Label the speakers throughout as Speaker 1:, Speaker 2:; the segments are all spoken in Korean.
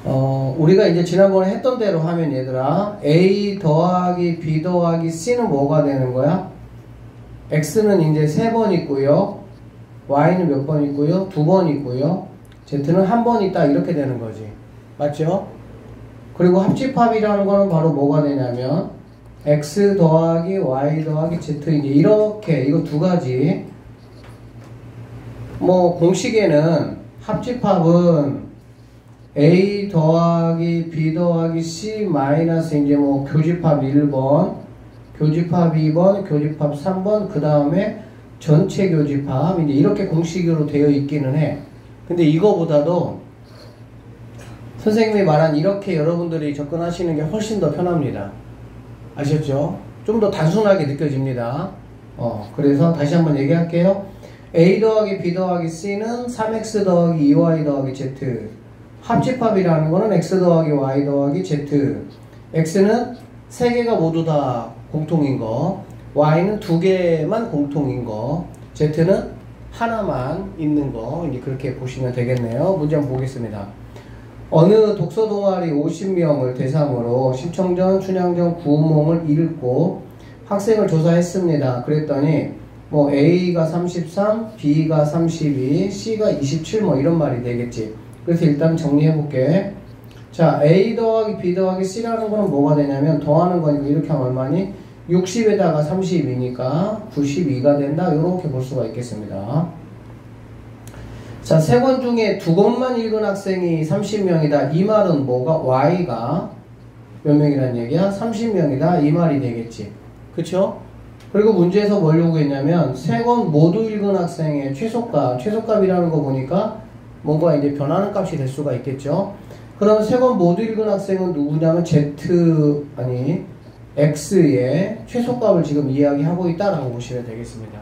Speaker 1: 우리가 이제 지난번에 했던 대로 하면 얘들아, A 더하기 B 더하기 C는 뭐가 되는 거야? X는 이제 3번 있고요. Y는 몇 번 있고요? 2번 있고요. Z는 1번 있다. 이렇게 되는 거지. 맞죠? 그리고 합집합이라는 거는 바로 뭐가 되냐면 X 더하기 Y 더하기 Z 이제 이렇게 이거 두 가지. 뭐 공식에는 합집합은 A 더하기 B 더하기 C 마이너스 이제 뭐 교집합 1번, 교집합 2번, 교집합 3번, 그 다음에 전체 교집합 이제 이렇게 공식으로 되어 있기는 해. 근데 이거보다도 선생님이 말한 이렇게 여러분들이 접근하시는 게 훨씬 더 편합니다. 아셨죠? 좀 더 단순하게 느껴집니다. 그래서 다시 한번 얘기할게요. A 더하기 B 더하기 C는 3X 더하기 2Y 더하기 Z. 합집합이라는 거는 X 더하기 Y 더하기 Z. X는 3개가 모두 다 공통인 거, Y는 2개만 공통인 거, Z는 하나만 있는 거, 이제 그렇게 보시면 되겠네요. 문제 한번 보겠습니다. 어느 독서 동아리 50명을 대상으로 신청전, 춘향전, 구호몽을 읽고 학생을 조사했습니다. 그랬더니 뭐 A가 33, B가 32, C가 27 뭐 이런 말이 되겠지. 그래서 일단 정리해 볼게. 자, A 더하기 B 더하기 C라는 거는 뭐가 되냐면 더하는 거니까 이렇게 하면 얼마니? 60에다가 32니까 92가 된다. 이렇게 볼 수가 있겠습니다. 자, 3권 중에 2권만 읽은 학생이 30명이다. 이 말은 뭐가? Y가 몇 명이란 얘기야? 30명이다. 이 말이 되겠지. 그쵸? 그리고 문제에서 뭘 요구했냐면 3권 모두 읽은 학생의 최소값. 최소값이라는 거 보니까 뭔가 이제 변하는 값이 될 수가 있겠죠. 그럼 3권 모두 읽은 학생은 누구냐면 X의 최소값을 지금 이야기하고 있다라고 보시면 되겠습니다.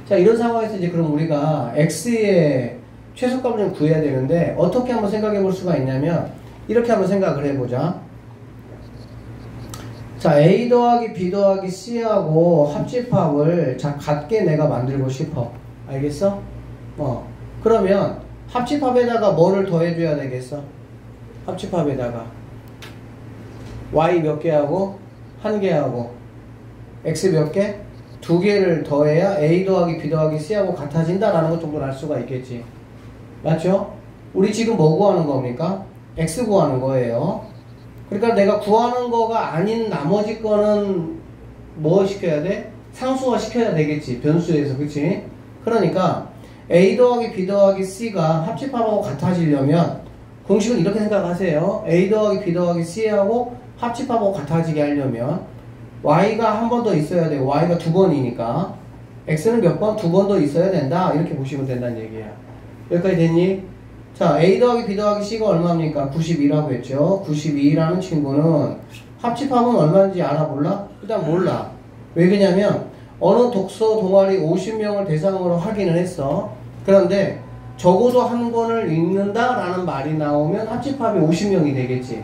Speaker 1: 자, 이런 상황에서 이제 그럼 우리가 X의 최소값을 좀 구해야 되는데 어떻게 한번 생각해 볼 수가 있냐면 이렇게 한번 생각을 해보자. 자, A 더하기 B 더하기 C하고 합집합을 자 같게 내가 만들고 싶어. 알겠어? 그러면 합집합에다가 뭐를 더해줘야 되겠어? 합집합에다가 Y 몇 개 하고 1개 하고 X 몇 개? 2개를 더해야 A 더하기 B 더하기 C하고 같아진다라는 것 정도는 알 수가 있겠지. 맞죠? 우리 지금 뭐 구하는 겁니까? X 구하는 거예요. 그러니까 내가 구하는 거가 아닌 나머지 거는 뭐 시켜야 돼? 상수화 시켜야 되겠지. 변수에서. 그치? 그러니까 A 더하기 B 더하기 C가 합집합하고 같아지려면 공식은 이렇게 생각하세요. A 더하기 B 더하기 C하고 합집합하고 같아지게 하려면 Y가 한 번 더 있어야 돼요. Y가 2번이니까 X는 몇 번? 2번 더 있어야 된다. 이렇게 보시면 된다는 얘기야. 여기까지 됐니? 자, A 더하기 B 더하기 C가 얼마입니까? 92라고 했죠. 92라는 친구는 합집합은 얼마인지 알아? 몰라? 일단 몰라. 왜 그러냐면 어느 독서 동아리 50명을 대상으로 확인을 했어. 그런데 적어도 한 권을 읽는다라는 말이 나오면 합집합이 50명이 되겠지.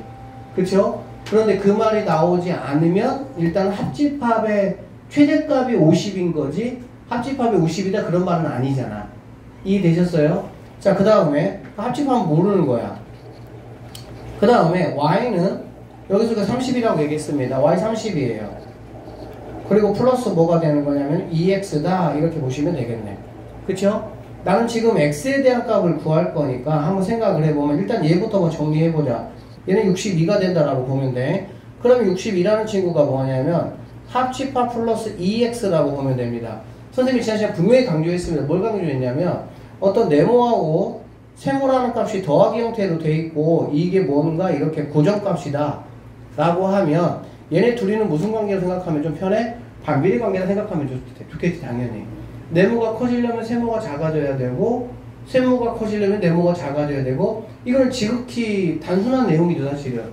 Speaker 1: 그쵸? 그런데 그 말이 나오지 않으면 일단 합집합의 최대값이 50인 거지 합집합이 50이다 그런 말은 아니잖아. 이해되셨어요? 자, 그 다음에 합집합은 모르는 거야. 그 다음에 Y는 여기서 30이라고 얘기했습니다. Y 30이에요. 그리고 플러스 뭐가 되는 거냐면 2x다 이렇게 보시면 되겠네. 그쵸? 나는 지금 x에 대한 값을 구할 거니까 한번 생각을 해보면 일단 얘부터 정리해보자. 얘는 62가 된다라고 보면 돼. 그러면 62라는 친구가 뭐냐면 합집합 플러스 2x라고 보면 됩니다. 선생님이 지난 시간에 분명히 강조했습니다. 뭘 강조했냐면 어떤 네모하고 세모라는 값이 더하기 형태로 돼 있고 이게 뭔가 이렇게 고정값이다 라고 하면 얘네 둘이는 무슨 관계로 생각하면 좀 편해? 반비례 관계라 생각하면 좋겠지 당연히. 네모가 커지려면 세모가 작아져야 되고 세모가 커지려면 네모가 작아져야 되고 이거는 지극히 단순한 내용이죠 사실은.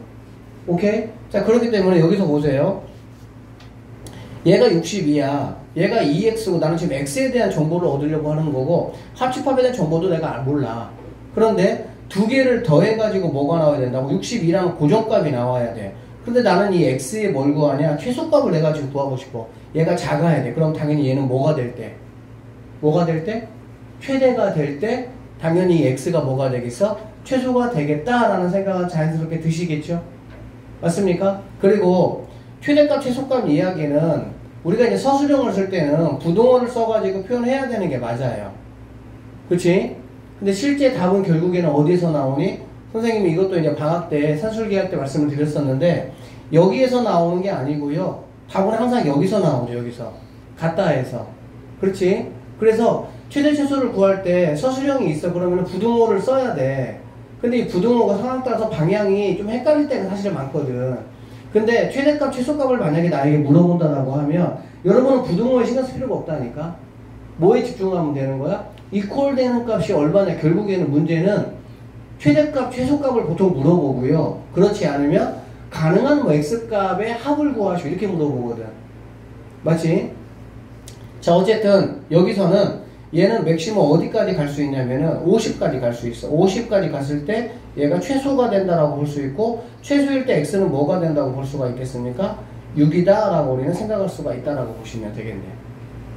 Speaker 1: 오케이? 자, 그렇기 때문에 여기서 보세요. 얘가 62야. 얘가 2x고 나는 지금 x에 대한 정보를 얻으려고 하는 거고 합집합에 대한 정보도 내가 몰라. 그런데 두 개를 더해가지고 뭐가 나와야 된다고? 62라는 고정값이 나와야 돼. 근데 나는 이 x에 뭘 구하냐? 최소값을 내가 지금 구하고 싶어. 얘가 작아야 돼. 그럼 당연히 얘는 뭐가 될 때? 뭐가 될 때? 최대가 될 때 당연히 x가 뭐가 되겠어? 최소가 되겠다라는 생각은 자연스럽게 드시겠죠? 맞습니까? 그리고 최대값, 최소값 이야기는 우리가 이제 서술형을 쓸 때는 부동어를 써가지고 표현해야 되는 게 맞아요. 그치? 근데 실제 답은 결국에는 어디에서 나오니? 선생님이 이것도 이제 방학 때, 산술기할 때 말씀을 드렸었는데, 여기에서 나오는 게 아니고요. 답은 항상 여기서 나오죠, 여기서. 갖다에서. 그렇지? 그래서 최대 최소를 구할 때 서술형이 있어. 그러면 부등호를 써야 돼. 근데 이 부등호가 상황 따라서 방향이 좀 헷갈릴 때가 사실 많거든. 근데 최대값, 최소값을 만약에 나에게 물어본다라고 하면 여러분은 부등호에 신경 쓸 필요가 없다니까. 뭐에 집중하면 되는 거야? 이퀄 되는 값이 얼마냐. 결국에는 문제는 최대값, 최소값을 보통 물어보고요. 그렇지 않으면 가능한 뭐 x값의 합을 구하시오. 이렇게 물어보거든. 맞지? 자, 어쨌든 여기서는 얘는 맥시멈 어디까지 갈 수 있냐면은 50까지 갈 수 있어. 50까지 갔을 때 얘가 최소가 된다라고 볼 수 있고, 최소일 때 x는 뭐가 된다고 볼 수가 있겠습니까? 6이다 라고 우리는 생각할 수가 있다라고 보시면 되겠네요.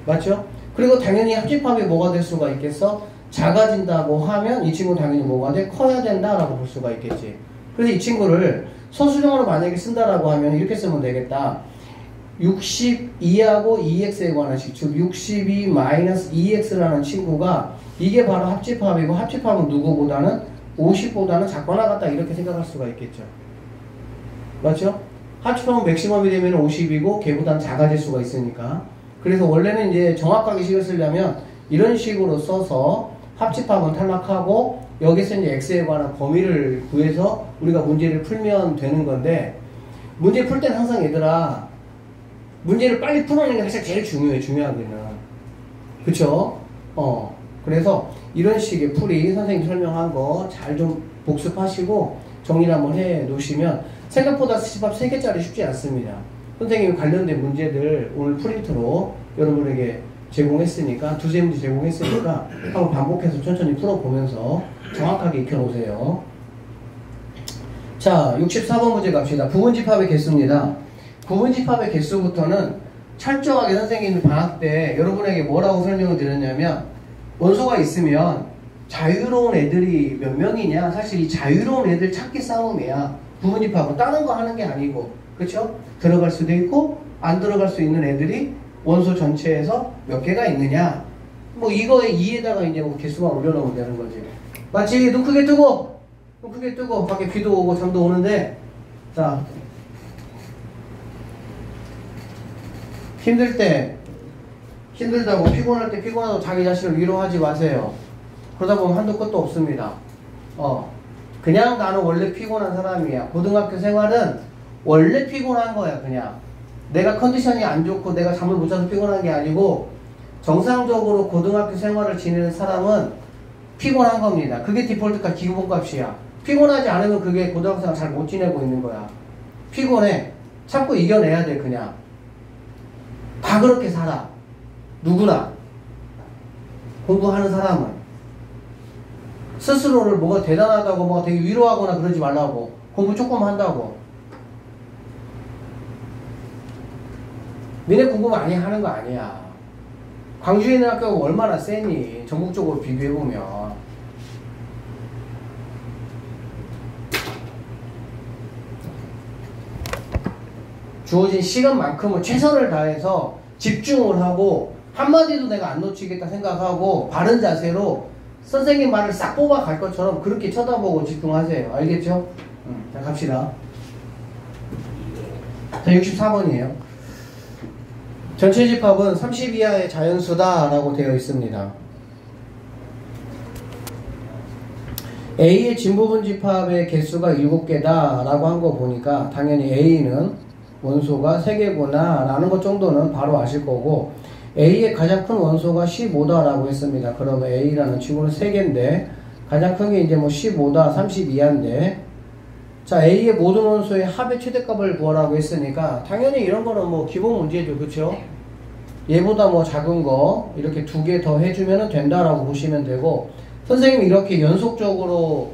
Speaker 1: 맞죠? 그리고 당연히 합집합이 뭐가 될 수가 있겠어? 작아진다고 하면 이 친구는 당연히 뭐가 돼? 커야 된다라고 볼 수가 있겠지. 그래서 이 친구를 서술형으로 만약에 쓴다라고 하면 이렇게 쓰면 되겠다. 62하고 2x에 관한 식, 즉 62-2x라는 친구가 이게 바로 합집합이고, 합집합은 누구보다는 50보다는 작거나 같다 이렇게 생각할 수가 있겠죠. 맞죠? 합집합은 맥시멈이 되면 50이고 걔보다는 작아질 수가 있으니까. 그래서 원래는 이제 정확하게 식을 쓰려면 이런 식으로 써서 합집합은 탈락하고 여기서 이제 x에 관한 범위를 구해서 우리가 문제를 풀면 되는 건데, 문제 풀 때는 항상 얘들아 문제를 빨리 풀어내는 게 사실 제일 중요해. 중요하기는. 그쵸? 그래서 이런 식의 풀이 선생님 설명한 거 잘 좀 복습하시고 정리를 한번 해 놓으시면 생각보다 합집합 3개짜리 쉽지 않습니다. 선생님이 관련된 문제들 오늘 프린트로 여러분에게 제공했으니까, 두세 문제 제공했으니까 한번 반복해서 천천히 풀어보면서 정확하게 익혀놓으세요. 자, 64번 문제 갑시다. 부분집합의 개수입니다. 부분집합의 개수부터는 철저하게 선생님이 방학 때 여러분에게 뭐라고 설명을 드렸냐면, 원소가 있으면 자유로운 애들이 몇 명이냐, 사실 이 자유로운 애들 찾기 싸움이야. 부분집합은 다른 거 하는 게 아니고, 그쵸? 들어갈 수도 있고 안 들어갈 수 있는 애들이 원소 전체에서 몇 개가 있느냐, 뭐 이거에 2에다가 이제 뭐 개수만 올려놓으면 되는 거지. 맞지? 눈 크게 뜨고, 눈 크게 뜨고. 밖에 비도 오고 잠도 오는데, 자, 힘들 때, 힘들다고, 피곤할 때 피곤하다고 자기 자신을 위로하지 마세요. 그러다 보면 한도 끝도 없습니다. 그냥 나는 원래 피곤한 사람이야. 고등학교 생활은 원래 피곤한 거야. 그냥 내가 컨디션이 안 좋고 내가 잠을 못 자서 피곤한 게 아니고, 정상적으로 고등학교 생활을 지내는 사람은 피곤한 겁니다. 그게 디폴트값, 기본값이야. 피곤하지 않으면 그게 고등학교 생활 잘 못 지내고 있는 거야. 피곤해. 참고 이겨내야 돼. 그냥 다 그렇게 살아. 누구나. 공부하는 사람은 스스로를 뭐가 대단하다고 뭐가 되게 위로하거나 그러지 말라고. 공부 조금 한다고. 니네 공부 많이 하는 거 아니야. 광주에 있는 학교가 얼마나 세니, 전국적으로 비교해보면. 주어진 시간만큼은 최선을 다해서 집중을 하고, 한마디도 내가 안 놓치겠다 생각하고 바른 자세로 선생님 말을 싹 뽑아갈 것처럼 그렇게 쳐다보고 집중하세요. 알겠죠? 자, 갑시다. 자, 64번이에요. 전체 집합은 30 이하의 자연수다 라고 되어 있습니다. A의 진부분 집합의 개수가 7개다 라고 한 거 보니까 당연히 A는 원소가 3개구나 라는 것 정도는 바로 아실 거고, A의 가장 큰 원소가 15다 라고 했습니다. 그러면 A라는 친구는 3개인데 가장 큰 게 이제 뭐 15다, 32인데, 자, A의 모든 원소의 합의 최대값을 구하라고 했으니까 당연히 이런 거는 뭐 기본 문제죠. 그쵸? 얘보다 뭐 작은 거 이렇게 2개 더 해주면 된다라고 보시면 되고, 선생님이 이렇게 연속적으로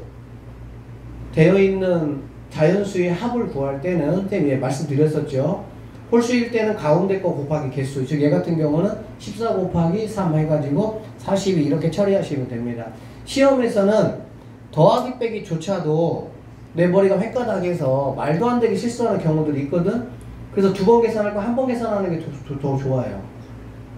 Speaker 1: 되어 있는 자연수의 합을 구할 때는 선생님이 말씀드렸었죠. 홀수일 때는 가운데 거 곱하기 개수, 즉 얘 같은 경우는 14 곱하기 3 해가지고 42 이렇게 처리하시면 됩니다. 시험에서는 더하기 빼기조차도 내 머리가 헷가닥해서 말도 안 되게 실수하는 경우들이 있거든. 그래서 2번 계산할 거 1번 계산하는 게 더 좋아요.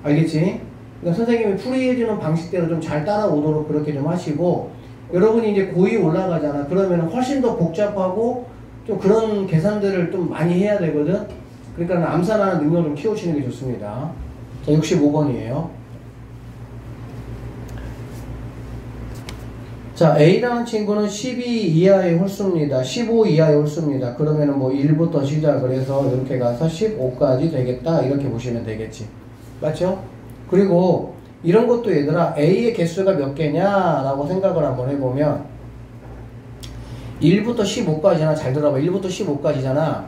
Speaker 1: 알겠지? 그러니까 선생님이 풀이해주는 방식대로 좀 잘 따라오도록 그렇게 좀 하시고, 여러분이 이제 고2 올라가잖아. 그러면 훨씬 더 복잡하고 좀 그런 계산들을 좀 많이 해야 되거든. 그러니까 암산하는 능력을 좀 키우시는 게 좋습니다. 자, 65번이에요. 자, A라는 친구는 12 이하의 홀수입니다. 15 이하의 홀수입니다. 그러면은 뭐 1부터 시작을 해서 이렇게 가서 15까지 되겠다. 이렇게 보시면 되겠지. 맞죠? 그리고 이런 것도 얘들아, A의 개수가 몇 개냐라고 생각을 한번 해보면 1부터 15까지나, 잘 들어봐. 1부터 15까지잖아.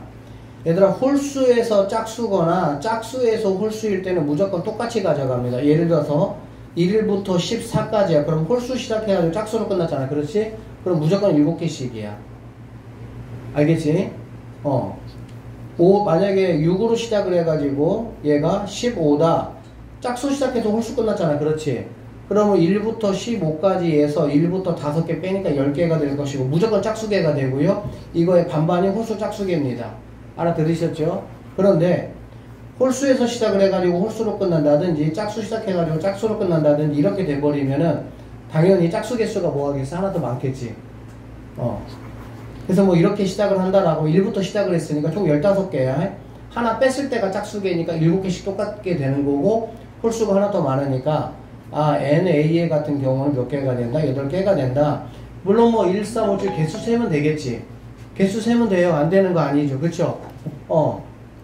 Speaker 1: 얘들아, 홀수에서 짝수거나 짝수에서 홀수일 때는 무조건 똑같이 가져갑니다. 예를 들어서 1부터 14까지야. 그럼 홀수 시작해가지고 짝수로 끝났잖아. 그렇지? 그럼 무조건 7개씩이야. 알겠지? 만약에 6으로 시작을 해가지고 얘가 15다. 짝수 시작해서 홀수 끝났잖아. 그렇지? 그러면 1부터 15까지 해서 1부터 5개 빼니까 10개가 될 것이고 무조건 짝수개가 되고요. 이거의 반반이 홀수 짝수개입니다. 알아들으셨죠? 그런데 홀수에서 시작을 해가지고 홀수로 끝난다든지 짝수 시작해가지고 짝수로 끝난다든지 이렇게 돼버리면은 당연히 짝수 개수가 뭐 하겠어? 하나 더 많겠지. 그래서 뭐 이렇게 시작을 한다라고 1부터 시작을 했으니까 총 15개야. 하나 뺐을 때가 짝수개니까 7개씩 똑같게 되는 거고 홀수가 하나 더 많으니까 NA 같은 경우는 몇 개가 된다? 8개가 된다. 물론 뭐 1, 4, 5, 7 개수 세면 되겠지. 개수 세면 돼요. 안 되는 거 아니죠. 그쵸?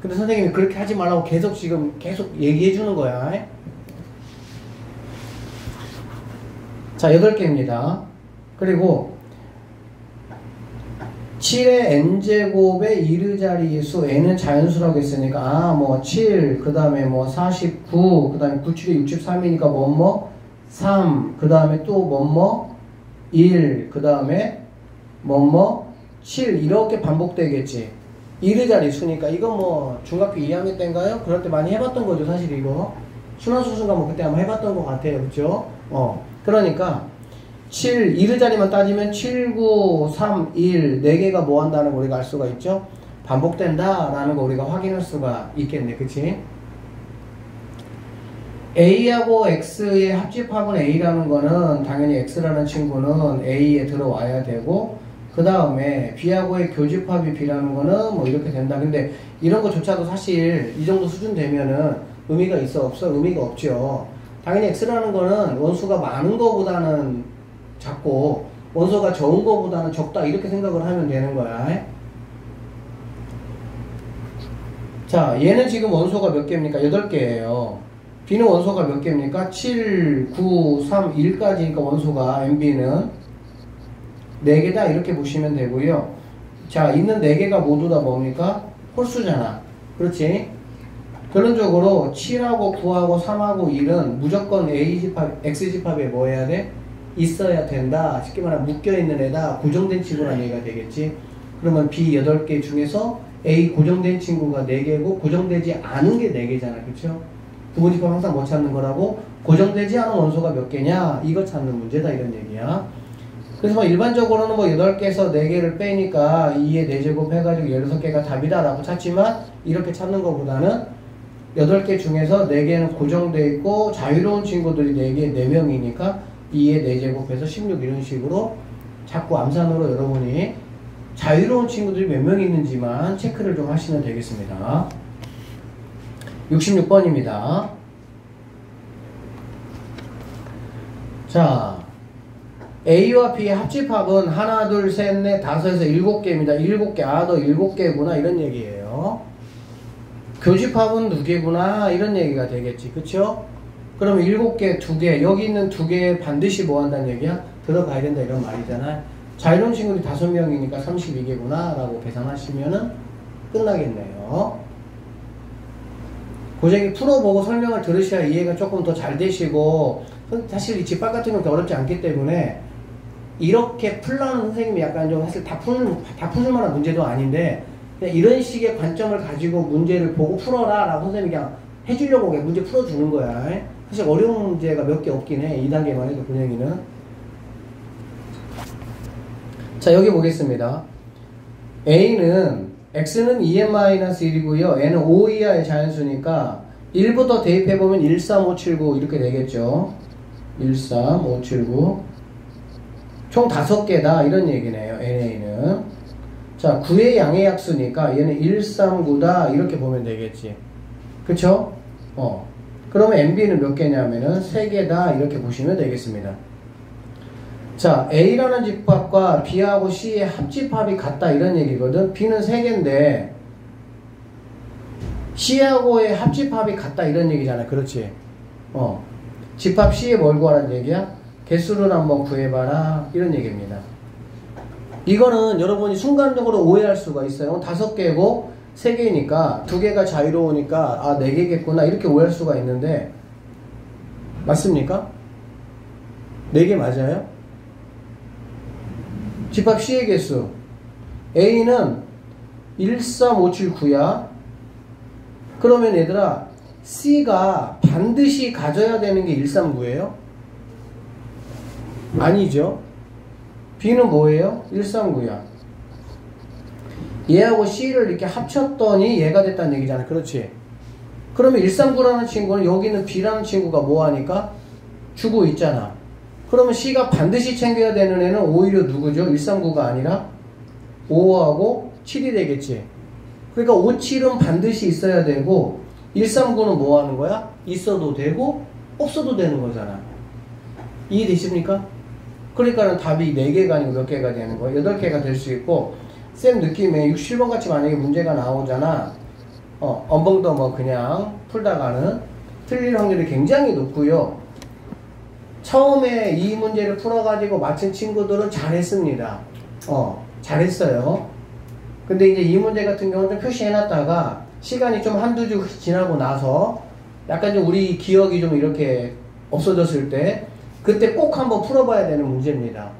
Speaker 1: 근데 선생님이 그렇게 하지 말라고 계속 얘기해 주는 거야. 자, 8개입니다. 그리고 7의 n제곱의 이르자리의 수, n은 자연수라고 했으니까 뭐 7, 그 다음에 뭐 49, 그 다음에 9, 7이 63이니까 3, 그 다음에 또 1, 그 다음에 7 이렇게 반복되겠지. 이르자리 수니까 이거 뭐 중학교 2학년 때인가요? 그럴 때 많이 해봤던 거죠. 사실 이거 순환수순가 뭐 그때 아마 해봤던 것 같아요. 그쵸? 그러니까 7 이르자리만 따지면 7, 9, 3, 1 4개가 뭐 한다는 거 우리가 알 수가 있죠. 반복된다 라는 거 우리가 확인할 수가 있겠네. 그치? A하고 X의 합집합은 A라는 거는 당연히 X라는 친구는 A에 들어와야 되고, 그 다음에 B하고의 교집합이 B라는 거는 뭐 이렇게 된다. 근데 이런 거조차도 사실 이 정도 수준 되면은 의미가 있어 없어? 의미가 없죠. 당연히 X라는 거는 원수가 많은 거보다는 작고 원소가 적은 거보다는 적다 이렇게 생각을 하면 되는 거야. 자, 얘는 지금 원소가 몇 개입니까? 8개예요. B는 원소가 몇 개입니까? 7, 9, 3, 1까지니까 원소가 MB는 4개다 이렇게 보시면 되고요. 자, 있는 4개가 모두 다 뭡니까? 홀수잖아. 그렇지? 결론적으로 7하고 9하고 3하고 1은 무조건 A집합, X집합에 뭐 해야 돼? 있어야 된다. 쉽게 말하면 묶여있는 애다. 고정된 친구라는 얘기가 되겠지. 그러면 B 8개 중에서 A 고정된 친구가 4개고 고정되지 않은 게 4개잖아. 그쵸? 부분집합 항상 뭐 찾는 거라고? 고정되지 않은 원소가 몇 개냐? 이거 찾는 문제다. 이런 얘기야. 그래서 뭐 일반적으로는 뭐 8개에서 4개를 빼니까 2의 4제곱 해가지고 16개가 답이다 라고 찾지만 이렇게 찾는 것보다는 8개 중에서 4개는 고정되어 있고 자유로운 친구들이 4개, 4명이니까 2의 4제곱해서 16 이런 식으로 자꾸 암산으로 여러분이 자유로운 친구들이 몇 명 있는지만 체크를 좀 하시면 되겠습니다. 66번입니다. 자, A와 B의 합집합은 하나, 둘, 셋, 넷, 다섯에서 7개입니다. 7개, 너 7개구나 이런 얘기예요. 교집합은 2개구나 이런 얘기가 되겠지. 그쵸? 그럼 7개, 2개, 여기 있는 2개 반드시 뭐 한다는 얘기야? 들어가야 된다 이런 말이잖아. 자유로운 친구들이 5명이니까 32개구나 라고 계산하시면은 끝나겠네요. 고생이 풀어보고 설명을 들으셔야 이해가 조금 더 잘 되시고, 사실 이 집합 같은 경우는 어렵지 않기 때문에 이렇게 풀라는 선생님이 약간 좀 사실 다 푸실 만한 문제도 아닌데 그냥 이런 식의 관점을 가지고 문제를 보고 풀어라 라고 선생님이 그냥 해주려고 그냥 문제 풀어주는 거야. 사실 어려운 문제가 몇 개 없긴 해. 2단계만 해도 분명히는. 자, 여기 보겠습니다. A는 X는 2n-1이고요. N은 5 이하의 자연수니까 1부터 대입해보면 13579 이렇게 되겠죠. 13579 총 5개다 이런 얘기네요. NA는. 자, 9의 양의 약수니까 얘는 139다 이렇게 보면 되겠지. 그쵸? 그러면 MB는 몇 개냐면은 3개다 이렇게 보시면 되겠습니다. 자, A라는 집합과 B하고 C의 합집합이 같다 이런 얘기거든. B는 3개인데 C하고의 합집합이 같다 이런 얘기잖아. 그렇지? 집합 C에 뭘 구하라는 얘기야? 개수를 한번 구해봐라 이런 얘기입니다. 이거는 여러분이 순간적으로 오해할 수가 있어요. 5개고 3개니까 2개가 자유로우니까 4개겠구나 이렇게 오해할 수가 있는데 맞습니까? 4개 맞아요? 집합 C의 개수 A는 13579야. 그러면 얘들아 C가 반드시 가져야 되는 게 139예요? 아니죠. B는 뭐예요? 139야. 얘하고 C를 이렇게 합쳤더니 얘가 됐다는 얘기잖아. 그렇지? 그러면 139라는 친구는 여기는 B라는 친구가 뭐하니까? 주고 있잖아. 그러면 C가 반드시 챙겨야 되는 애는 오히려 누구죠? 139가 아니라 5하고 7이 되겠지. 그러니까 5, 7은 반드시 있어야 되고 139는 뭐 하는 거야? 있어도 되고 없어도 되는 거잖아. 이해되십니까? 그러니까는 답이 4개가 아니고 몇 개가 되는 거야? 8개가 될 수 있고 쌤 느낌에 67번 같이 만약에 문제가 나오잖아. 엄벙더 뭐 그냥 풀다가는 틀릴 확률이 굉장히 높고요. 처음에 이 문제를 풀어가지고 맞힌 친구들은 잘했습니다. 잘했어요. 근데 이제 이 문제 같은 경우는 좀 표시해놨다가 시간이 좀 한두 주 지나고 나서 약간 좀 우리 기억이 좀 이렇게 없어졌을 때 그때 꼭 한번 풀어봐야 되는 문제입니다.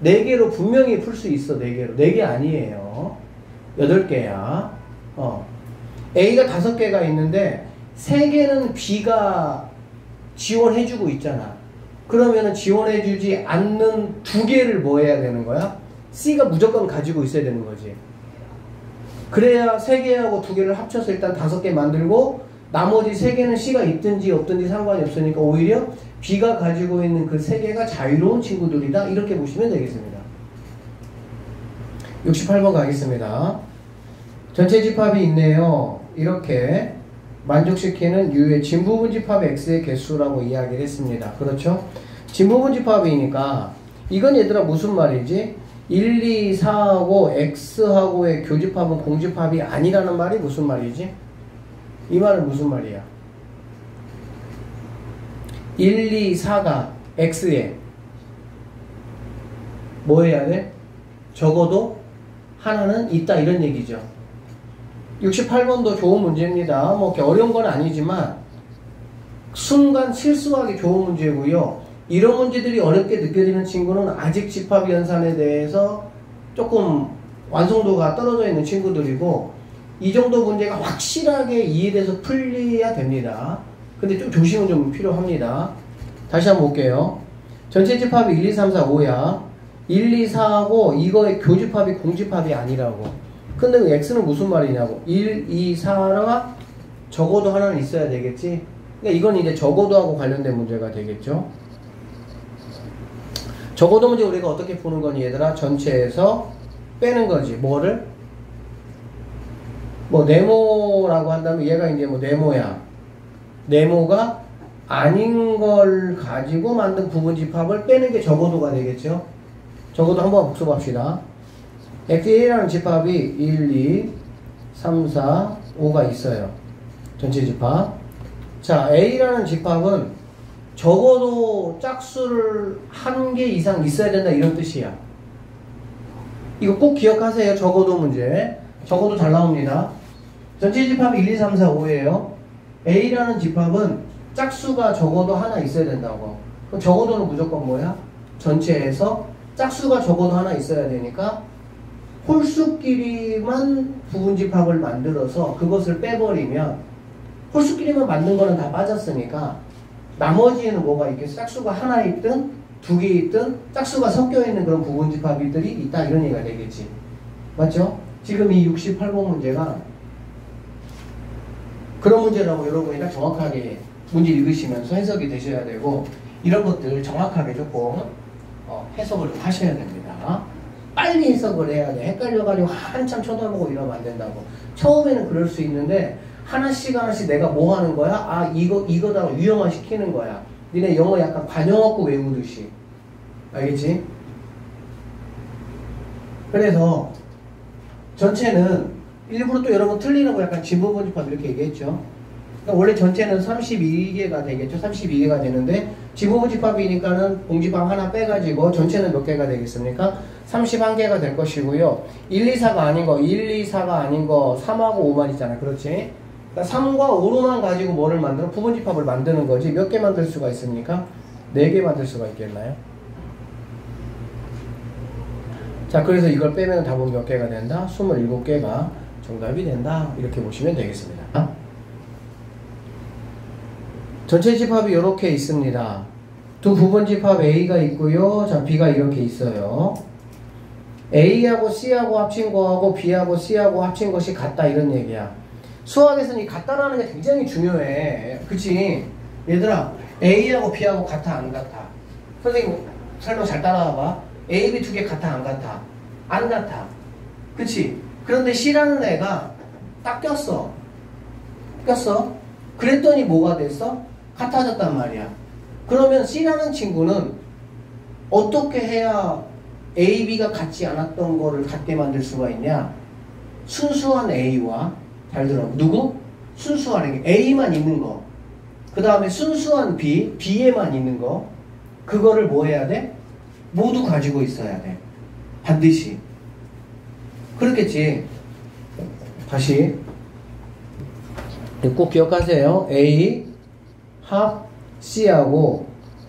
Speaker 1: 4개로 분명히 풀 수 있어. 4개로. 4개 아니에요. 8개야. A가 5개가 있는데 3개는 B가 지원해주고 있잖아. 그러면은 지원해주지 않는 2개를 뭐 해야 되는 거야? C가 무조건 가지고 있어야 되는 거지. 그래야 3개하고 2개를 합쳐서 일단 5개 만들고 나머지 3개는 C가 있든지 없든지 상관이 없으니까 오히려 B가 가지고 있는 그 3개가 자유로운 친구들이다. 이렇게 보시면 되겠습니다. 68번 가겠습니다. 전체 집합이 있네요. 이렇게 만족시키는 U의 진부분 집합 X의 개수라고 이야기를 했습니다. 그렇죠? 진부분 집합이니까 이건 얘들아 무슨 말이지? 1, 2, 4하고 X하고의 교집합은 공집합이 아니라는 말이 무슨 말이지? 이 말은 무슨 말이야? 1, 2, 4가 X에 뭐 해야 돼? 적어도 하나는 있다 이런 얘기죠. 68번도 좋은 문제입니다. 뭐 이렇게 어려운 건 아니지만 순간 실수하기 좋은 문제고요. 이런 문제들이 어렵게 느껴지는 친구는 아직 집합 연산에 대해서 조금 완성도가 떨어져 있는 친구들이고 이 정도 문제가 확실하게 이해돼서 풀려야 됩니다. 근데 좀 조심은 좀 필요합니다. 다시 한번 볼게요. 전체 집합이 1, 2, 3, 4, 5야. 1, 2, 4하고 이거의 교집합이 공집합이 아니라고. 근데 그 X는 무슨 말이냐고. 1, 2, 4가 적어도 하나는 있어야 되겠지. 그러니까 이건 이제 적어도하고 관련된 문제가 되겠죠. 적어도 문제 우리가 어떻게 푸는 거니 얘들아? 전체에서 빼는 거지. 뭐를? 뭐 네모라고 한다면 얘가 이제 뭐 네모야. 네모가 아닌 걸 가지고 만든 부분집합을 빼는 게 적어도가 되겠죠. 적어도 한번 복습합시다. XA라는 집합이 1, 2, 3, 4, 5가 있어요. 전체 집합. 자, A라는 집합은 적어도 짝수를 1개 이상 있어야 된다 이런 뜻이야. 이거 꼭 기억하세요. 적어도 문제. 적어도 잘 나옵니다. 전체 집합이 1, 2, 3, 4, 5예요. A라는 집합은 짝수가 적어도 하나 있어야 된다고. 그럼 적어도는 무조건 뭐야? 전체에서 짝수가 적어도 하나 있어야 되니까 홀수끼리만 부분집합을 만들어서 그것을 빼버리면 홀수끼리만 만든 거는 다 빠졌으니까 나머지에는 뭐가 있겠어? 짝수가 하나 있든 두 개 있든 짝수가 섞여 있는 그런 부분집합들이 있다 이런 얘기가 되겠지. 맞죠? 지금 이 68번 문제가 그런 문제라고 여러분이 정확하게 문제 읽으시면서 해석이 되셔야 되고 이런 것들 정확하게 조금 해석을 하셔야 됩니다. 빨리 해석을 해야 돼. 헷갈려가지고 한참 쳐다보고 이러면 안 된다고. 처음에는 그럴 수 있는데 하나씩 내가 뭐 하는 거야? 아 이거다가 유형화 시키는 거야. 니네 영어 약간 관용어구 외우듯이. 알겠지? 그래서 전체는 일부러 또 여러분 틀리는 거 약간 지분분집합 이렇게 얘기했죠. 그러니까 원래 전체는 32개가 되겠죠. 32개가 되는데 지분분집합이니까는 공집합 하나 빼가지고 전체는 몇 개가 되겠습니까? 31개가 될 것이고요. 1, 2, 4가 아닌 거, 1, 2, 4가 아닌 거 3하고 5만 있잖아. 그렇지? 그러니까 3과 5로만 가지고 뭐를 만들어? 부분집합을 만드는 거지. 몇 개 만들 수가 있습니까? 4개 만들 수가 있겠나요? 자, 그래서 이걸 빼면 답은 몇 개가 된다? 27개가 정답이 된다. 이렇게 보시면 되겠습니다. 전체 집합이 이렇게 있습니다. 두 부분 집합 A가 있고요. 자, B가 이렇게 있어요. A하고 C하고 합친 거하고 B하고 C하고 합친 것이 같다 이런 얘기야. 수학에서는 이 같다라는 게 굉장히 중요해. 그치? 얘들아, A하고 B하고 같아 안 같아? 선생님 설명 잘 따라와봐. A, B 두 개 같아 안 같아? 안 같아. 그치? 그런데 C라는 애가 딱 꼈어. 그랬더니 뭐가 됐어? 같아졌단 말이야. 그러면 C라는 친구는 어떻게 해야 A, B가 같지 않았던 거를 같게 만들 수가 있냐? 순수한 A와, 잘 들어. 누구? 순수한 A만 있는 거. 그 다음에 순수한 B, B에만 있는 거. 그거를 뭐 해야 돼? 모두 가지고 있어야 돼. 반드시. 그렇겠지. 다시. 꼭 기억하세요. A 합 C하고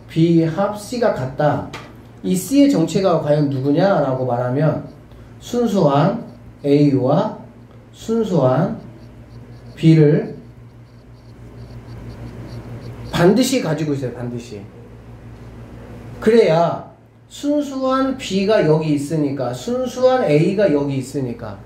Speaker 1: B 합 C가 같다. 이 C의 정체가 과연 누구냐라고 말하면 순수한 A와 순수한 B를 반드시 가지고 있어요. 반드시. 그래야 순수한 B가 여기 있으니까 순수한 A가 여기 있으니까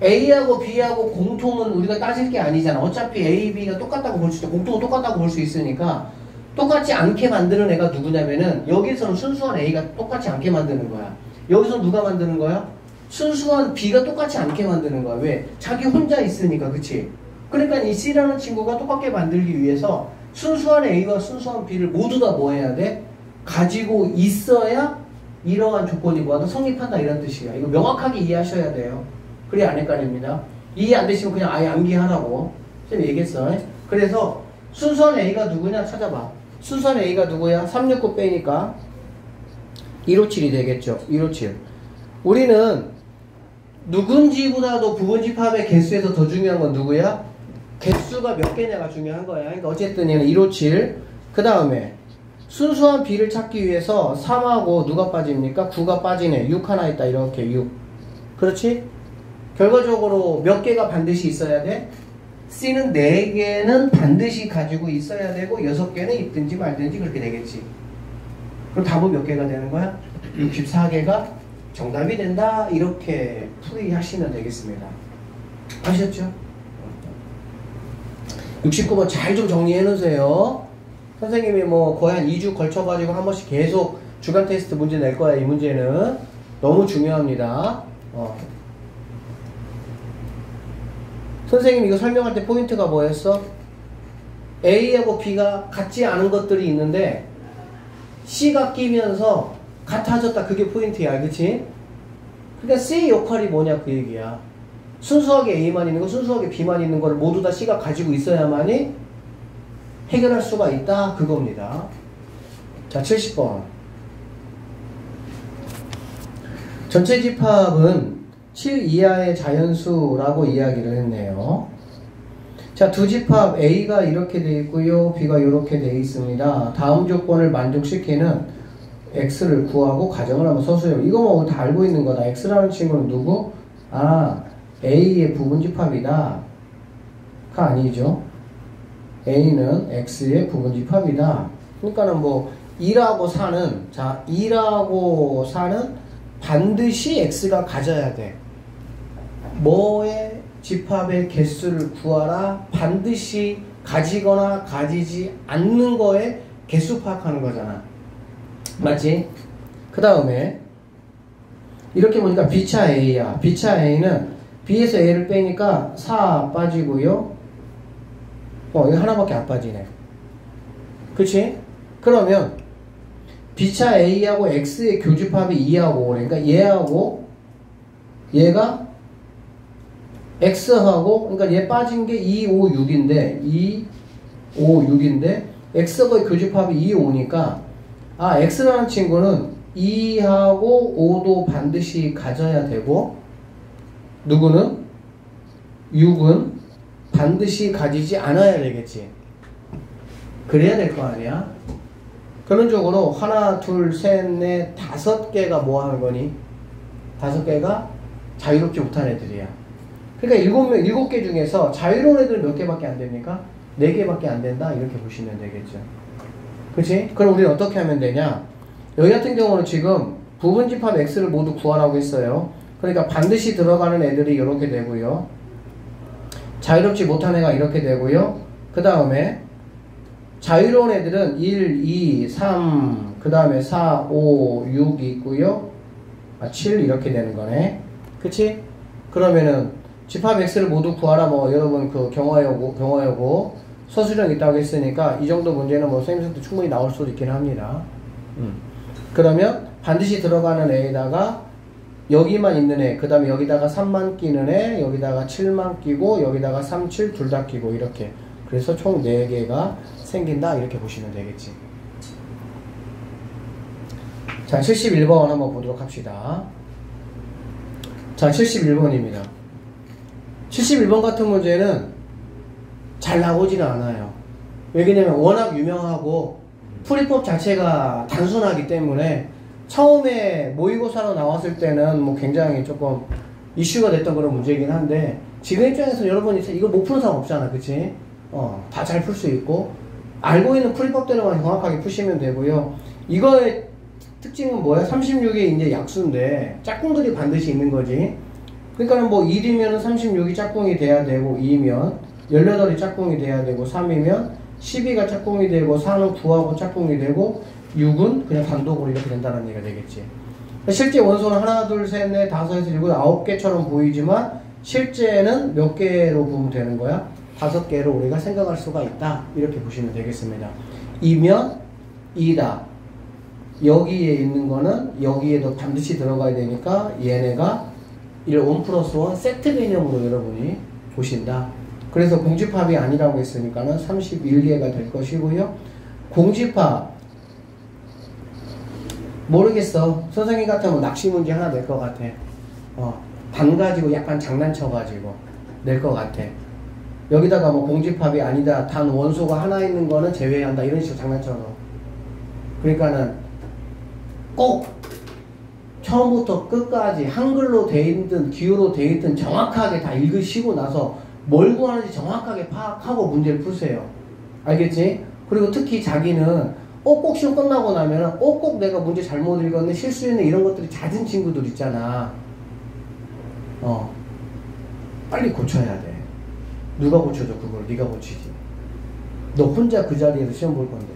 Speaker 1: A하고 B하고 공통은 우리가 따질 게 아니잖아. 어차피 A, B가 똑같다고 볼 수 있고 공통은 똑같다고 볼 수 있으니까 똑같지 않게 만드는 애가 누구냐면은 여기서는 순수한 A가 똑같이 않게 만드는 거야. 여기서 누가 만드는 거야? 순수한 B가 똑같이 않게 만드는 거야. 왜? 자기 혼자 있으니까. 그치? 그러니까 이 C라는 친구가 똑같게 만들기 위해서 순수한 A와 순수한 B를 모두 다 뭐 해야 돼? 가지고 있어야 이러한 조건이 뭐하다? 성립한다 이런 뜻이야. 이거 명확하게 이해하셔야 돼요. 그래야 안 헷갈립니다. 이해 안 되시면 그냥 아예 암기하라고 쌤 얘기했어. 그래서 순수한 A가 누구냐 찾아봐. 순수한 A가 누구야? 369 빼니까 157이 되겠죠. 157. 우리는 누군지보다도 부분집합의 개수에서 더 중요한 건 누구야? 개수가 몇 개냐가 중요한 거야. 그러니까 어쨌든 얘는 157. 그 다음에 순수한 B를 찾기 위해서 3하고 누가 빠집니까? 9가 빠지네. 6 하나 있다. 이렇게 6. 그렇지? 결과적으로 몇 개가 반드시 있어야 돼? C는 4개는 반드시 가지고 있어야 되고 6개는 있든지 말든지 그렇게 되겠지. 그럼 답은 몇 개가 되는 거야? 64개가 정답이 된다. 이렇게 풀이하시면 되겠습니다. 아셨죠? 69번 잘 좀 정리해 놓으세요. 선생님이 뭐 거의 한 2주 걸쳐가지고 한 번씩 계속 주간 테스트 문제 낼 거야. 이 문제는 너무 중요합니다. 선생님 이거 설명할 때 포인트가 뭐였어? A하고 B가 같지 않은 것들이 있는데 C가 끼면서 같아졌다. 그게 포인트야. 알겠지? 그러니까 C의 역할이 뭐냐 그 얘기야. 순수하게 A만 있는 거, 순수하게 B만 있는 거를 모두 다 C가 가지고 있어야만이 해결할 수가 있다. 그겁니다. 자, 70번. 전체 집합은 7 이하의 자연수라고 이야기를 했네요. 자, 두 집합 A가 이렇게 되어 있고요. B가 이렇게 되어 있습니다. 다음 조건을 만족시키는 X를 구하고 가정을 한번 서술해요. 이거 뭐 다 알고 있는 거다. X라는 친구는 누구? 아, A의 부분집합이다. 가 아니죠. A는 X의 부분집합이다. 그러니까는 뭐 2라고 4는, 자, 2라고 4는 반드시 x가 가져야 돼. 뭐의 집합의 개수를 구하라. 반드시 가지거나 가지지 않는 거에 개수 파악하는 거잖아. 맞지? 그 다음에 이렇게 보니까 B차 A야. B차 A는 B에서 A를 빼니까 4 빠지고요. 이거 하나밖에 안 빠지네. 그치? 그러면 B차 A하고 X의 교집합이 2하고 그러니까 얘하고 얘가 X하고 그러니까 얘 빠진 게 2, 5, 6인데 2, 5, 6인데 X하고의 교집합이 2, 5니까 X라는 친구는 2하고 5도 반드시 가져야 되고 누구는? 6은 반드시 가지지 않아야 되겠지. 그래야 될 거 아니야? 결론적으로 하나, 둘, 셋, 넷, 5개가 뭐 하는 거니? 5개가 자유롭지 못한 애들이야. 그러니까 7개 중에서 자유로운 애들은 몇 개밖에 안 됩니까? 4개밖에 안 된다? 이렇게 보시면 되겠죠. 그치? 그럼 우리는 어떻게 하면 되냐? 여기 같은 경우는 지금 부분집합 X를 모두 구하라고 했어요. 그러니까 반드시 들어가는 애들이 이렇게 되고요. 자유롭지 못한 애가 이렇게 되고요. 그 다음에 자유로운 애들은 1, 2, 3, 그 다음에 4, 5, 6 있고요. 7 이렇게 되는 거네. 그치? 그러면은 집합 X를 모두 구하라. 뭐 여러분 그 경화여고 서술형 있다고 했으니까 이 정도 문제는 뭐 선생님한테 충분히 나올 수도 있긴 합니다. 그러면 반드시 들어가는 애에다가 여기만 있는 애, 그 다음에 여기다가 3만 끼는 애, 여기다가 7만 끼고 여기다가 3, 7 둘 다 끼고 이렇게. 그래서 총 4개가 생긴다 이렇게 보시면 되겠지. 자, 71번 한번 보도록 합시다. 자, 71번입니다. 71번 같은 문제는 잘 나오지는 않아요. 왜냐면 워낙 유명하고 풀이법 자체가 단순하기 때문에 처음에 모의고사로 나왔을 때는 뭐 굉장히 조금 이슈가 됐던 그런 문제이긴 한데 지금 입장에서 여러분이 이거 못 푸는 사람 없잖아. 그치? 다 잘 풀 수 있고 알고 있는 풀이법대로만 정확하게 푸시면 되고요. 이거의 특징은 뭐야? 36이 이제 약수인데 짝꿍들이 반드시 있는 거지. 그러니까는 뭐 1이면 36이 짝꿍이 돼야 되고 2면 18이 짝꿍이 돼야 되고 3이면 12가 짝꿍이 되고 4는 9하고 짝꿍이 되고 6은 그냥 단독으로 이렇게 된다는 얘기가 되겠지. 실제 원소는 하나, 둘, 셋, 넷, 다섯에서 일곱, 9개처럼 보이지만 실제는 몇 개로 보면 되는 거야? 5개로 우리가 생각할 수가 있다. 이렇게 보시면 되겠습니다. 2면 2다. 여기에 있는 거는 여기에도 반드시 들어가야 되니까 얘네가 1 플러스 1 세트 개념으로 여러분이 보신다. 그래서 공집합이 아니라고 했으니까는 31개가 될 것이고요. 공집합 모르겠어. 선생님 같으면 낚시 문제 하나 낼 것 같아. 단 가지고 약간 장난쳐가지고 낼 것 같아. 여기다가 뭐 공집합이 아니다. 단 원소가 하나 있는 거는 제외한다. 이런 식으로 장난쳐서. 그러니까는 꼭 처음부터 끝까지 한글로 돼 있든 기호로 돼 있든 정확하게 다 읽으시고 나서 뭘 구하는지 정확하게 파악하고 문제를 푸세요. 알겠지? 그리고 특히 자기는 꼭 시험 끝나고 나면은 꼭 내가 문제 잘못 읽었네, 실수했네 이런 것들이 잦은 친구들 있잖아. 빨리 고쳐야 돼. 누가 고쳐줘? 그걸 네가 고치지. 너 혼자 그 자리에서 시험 볼 건데.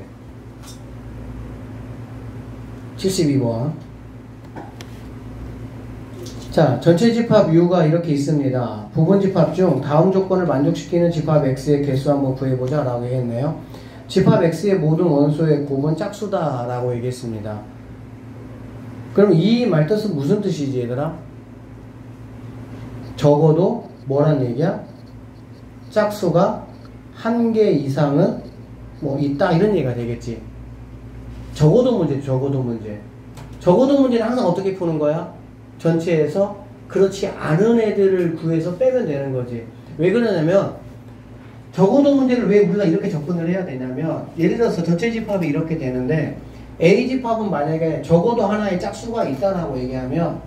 Speaker 1: 72번. 자, 전체 집합 U가 이렇게 있습니다. 부분 집합 중 다음 조건을 만족시키는 집합 X의 개수 한번 구해보자 라고 했네요. 집합 X의 모든 원소의 곱은 짝수다 라고 얘기했습니다. 그럼 이 말뜻은 무슨 뜻이지 얘들아? 적어도 뭐란 얘기야? 짝수가 1개 이상은 뭐 있다 이런 얘기가 되겠지. 적어도 문제. 적어도 문제는 항상 어떻게 푸는 거야? 전체에서 그렇지 않은 애들을 구해서 빼면 되는 거지. 왜 그러냐면 적어도 문제를 왜 우리가 이렇게 접근을 해야 되냐면 예를 들어서 전체 집합이 이렇게 되는데 A 집합은 만약에 적어도 하나의 짝수가 있다라고 얘기하면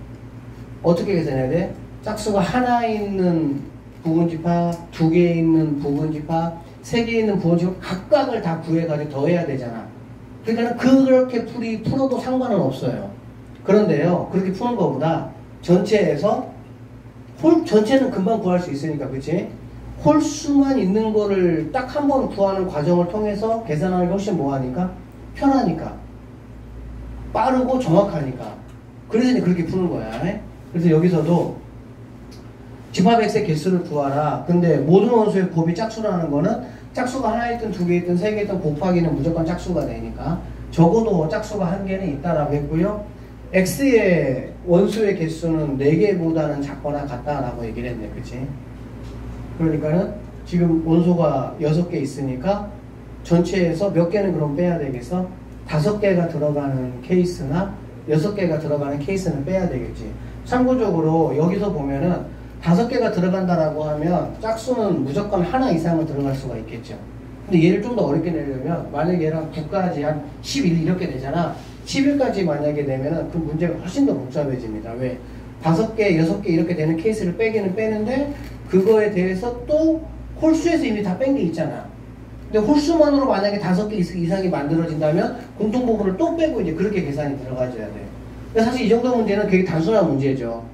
Speaker 1: 어떻게 계산해야 돼? 짝수가 하나 있는 부분 집합, 2개 있는 부분 집합, 3개 있는 부분 집합 각각을 다 구해가지고 더해야 되잖아. 그러니까 그렇게 풀어도 상관은 없어요. 그런데요, 그렇게 푸는 것보다 전체에서 전체는 금방 구할 수 있으니까, 그치? 홀수만 있는 거를 딱 한 번 구하는 과정을 통해서 계산하는 게 훨씬 뭐하니까? 편하니까. 빠르고 정확하니까. 그래서 이제 그렇게 푸는 거야. 그래서 여기서도 집합 x의 개수를 구하라. 근데 모든 원소의 곱이 짝수라는 거는 짝수가 하나 있든 두 개 있든 세 개 있든 곱하기는 무조건 짝수가 되니까 적어도 짝수가 한 개는 있다라고 했고요. x의 원소의 개수는 4개보다는 작거나 같다라고 얘기를 했네. 그치? 그러니까는 지금 원소가 6개 있으니까 전체에서 몇 개는 그럼 빼야 되겠어? 5개가 들어가는 케이스나 6개가 들어가는 케이스는 빼야 되겠지. 참고적으로 여기서 보면은 5개가 들어간다라고 하면 짝수는 무조건 하나 이상은 들어갈 수가 있겠죠. 근데 얘를 좀 더 어렵게 내려면 만약에 얘랑 9까지 한 11 이렇게 되잖아. 11까지 만약에 되면은 그 문제가 훨씬 더 복잡해집니다. 왜? 5개, 6개 이렇게 되는 케이스를 빼기는 빼는데 그거에 대해서 또 홀수에서 이미 다 뺀 게 있잖아. 근데 홀수만으로 만약에 5개 이상이 만들어진다면 공통부분을 또 빼고 이제 그렇게 계산이 들어가줘야 돼. 근데 사실 이 정도 문제는 되게 단순한 문제죠.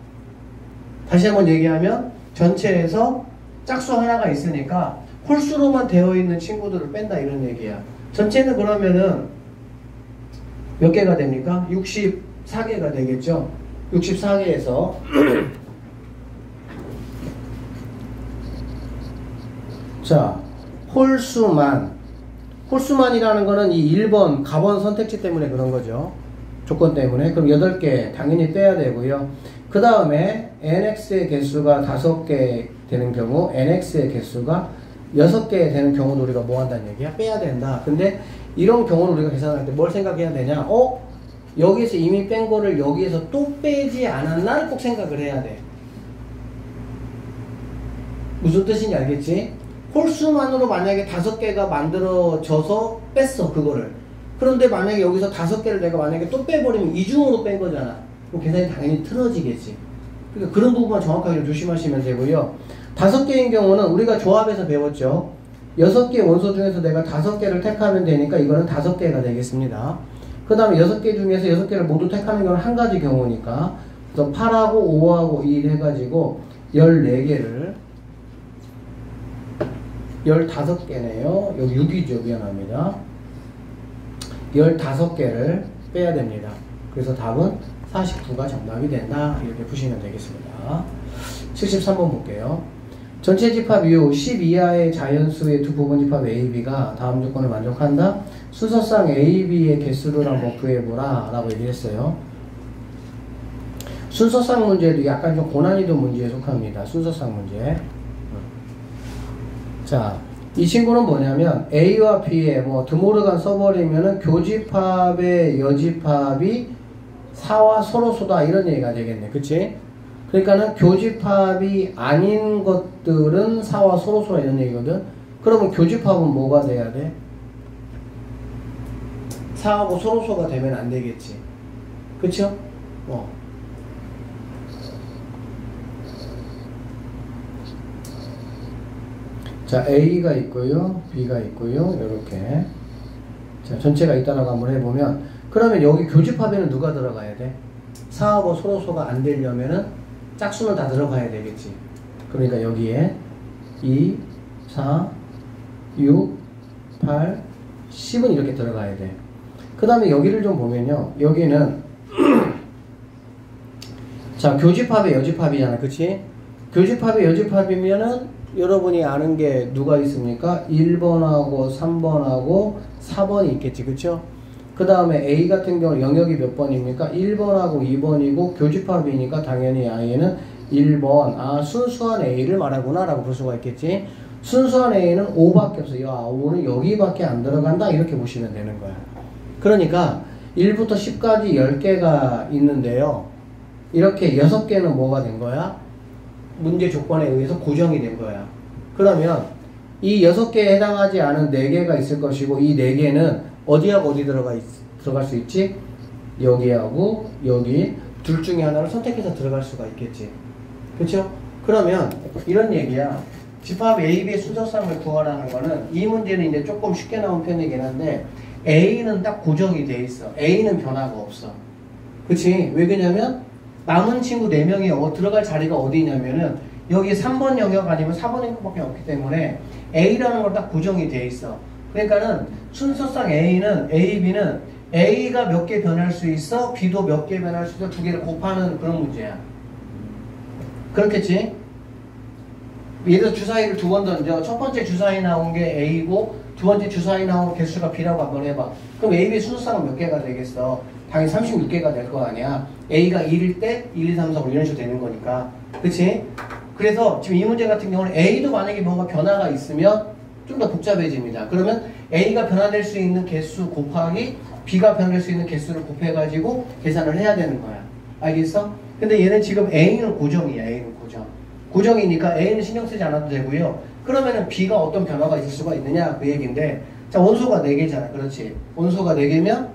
Speaker 1: 다시 한번 얘기하면 전체에서 짝수 하나가 있으니까 홀수로만 되어 있는 친구들을 뺀다 이런 얘기야. 전체는 그러면은 몇 개가 됩니까? 64개가 되겠죠. 64개에서 자, 홀수만이라는 거는 이 1번 가번 선택지 때문에 그런 거죠. 조건 때문에. 그럼 8개 당연히 빼야 되고요. 그 다음에 nx의 개수가 5개 되는 경우 nx의 개수가 6개 되는 경우는 우리가 뭐 한다는 얘기야? 빼야 된다. 근데 이런 경우는 우리가 계산할 때 뭘 생각해야 되냐? 여기서 이미 뺀 거를 여기에서 또 빼지 않았나를 꼭 생각을 해야 돼. 무슨 뜻인지 알겠지? 홀수만으로 만약에 5개가 만들어져서 뺐어, 그거를. 그런데 만약에 여기서 5개를 내가 만약에 또 빼버리면 이중으로 뺀 거잖아. 그럼 계산이 당연히 틀어지겠지. 그러니까 그런 부분만 정확하게 좀 조심하시면 되고요. 5개인 경우는 우리가 조합에서 배웠죠. 6개 원소 중에서 내가 5개를 택하면 되니까 이거는 5개가 되겠습니다. 그 다음에 6개 중에서 6개를 모두 택하는 경우는 한 가지 경우니까 그래서 8하고 5하고 1 해가지고 14개를 15개네요. 여기 6이죠. 미안합니다. 15개를 빼야 됩니다. 그래서 답은 49가 정답이 된다. 이렇게 푸시면 되겠습니다. 73번 볼게요. 전체 집합 이후 10 이하의 자연수의 두 부분 집합 A, B가 다음 조건을 만족한다. 순서상 A, B의 개수를 한번 구해보라 라고 얘기를 했어요. 순서상 문제도 약간 좀 고난이도 문제에 속합니다. 순서상 문제. 자, 이 친구는 뭐냐면 A와 B의 드모르간 써버리면은 교집합의 여집합이 4와 서로소다 이런 얘기가 되겠네. 그치? 그러니까는 교집합이 아닌 것들은 4와 서로소다 이런 얘기거든. 그러면 교집합은 뭐가 돼야 돼? 4하고 서로소가 되면 안 되겠지. 그쵸? 자, A가 있고요, B가 있고요, 이렇게. 자, 전체가 있다라고 한번 해보면, 그러면 여기 교집합에는 누가 들어가야 돼? 4하고 서로소가 안 되려면은 짝수는 다 들어가야 되겠지. 그러니까 여기에 2, 4, 6, 8, 10은 이렇게 들어가야 돼. 그 다음에 여기를 좀 보면요, 여기는 자, 교집합의 여집합이잖아. 그치? 교집합의 여집합이면은 여러분이 아는 게 누가 있습니까? 1번하고 3번하고 4번이 있겠지. 그쵸? 그 다음에 A 같은 경우 영역이 몇 번입니까? 1번하고 2번이고 교집합이니까 당연히 I는 1번. 순수한 A를 말하구나 라고 볼 수가 있겠지. 순수한 A는 5밖에 없어요. 5는 여기밖에 안 들어간다 이렇게 보시면 되는 거야. 그러니까 1부터 10까지 10개가 있는데요. 이렇게 6개는 뭐가 된 거야? 문제 조건에 의해서 고정이 된 거야. 그러면 이 6개에 해당하지 않은 4개가 있을 것이고 이 4개는 어디하고 어디 들어갈 수 있지? 여기하고 여기 둘 중에 하나를 선택해서 들어갈 수가 있겠지. 그쵸? 그러면 이런 얘기야. 집합 A, B의 순서상을 구하라는 거는 이 문제는 이제 조금 쉽게 나온 편이긴 한데 A는 딱 고정이 돼 있어. A는 변화가 없어. 그치? 왜 그러냐면 남은 친구 4명이 들어갈 자리가 어디냐면은 여기 3번 영역 아니면 4번 영역밖에 없기 때문에 A라는 걸 딱 고정이 돼 있어. 그러니까는 순서상 A는 A, B는 A가 몇 개 변할 수 있어, B도 몇 개 변할 수 있어, 두 개를 곱하는 그런 문제야. 그렇겠지? 예를 들어 주사위를 2번 던져. 첫 번째 주사위 나온 게 A고 두 번째 주사위 나온 개수가 B라고 한번 해봐. 그럼 A, B 순서상은 몇 개가 되겠어? 당연히 36개가 될 거 아니야. A가 1일 때 1, 2, 3, 4, 5 이런 식으로 되는 거니까. 그치? 그래서 지금 이 문제 같은 경우는 A도 만약에 뭔가 변화가 있으면 좀 더 복잡해집니다. 그러면 A가 변화될 수 있는 개수 곱하기 B가 변화될 수 있는 개수를 곱해가지고 계산을 해야 되는 거야. 알겠어? 근데 얘는 지금 A는 고정이야. A는 고정. 고정이니까 A는 신경 쓰지 않아도 되고요. 그러면은 B가 어떤 변화가 있을 수가 있느냐 그 얘기인데, 자, 원소가 4개잖아. 그렇지? 원소가 4개면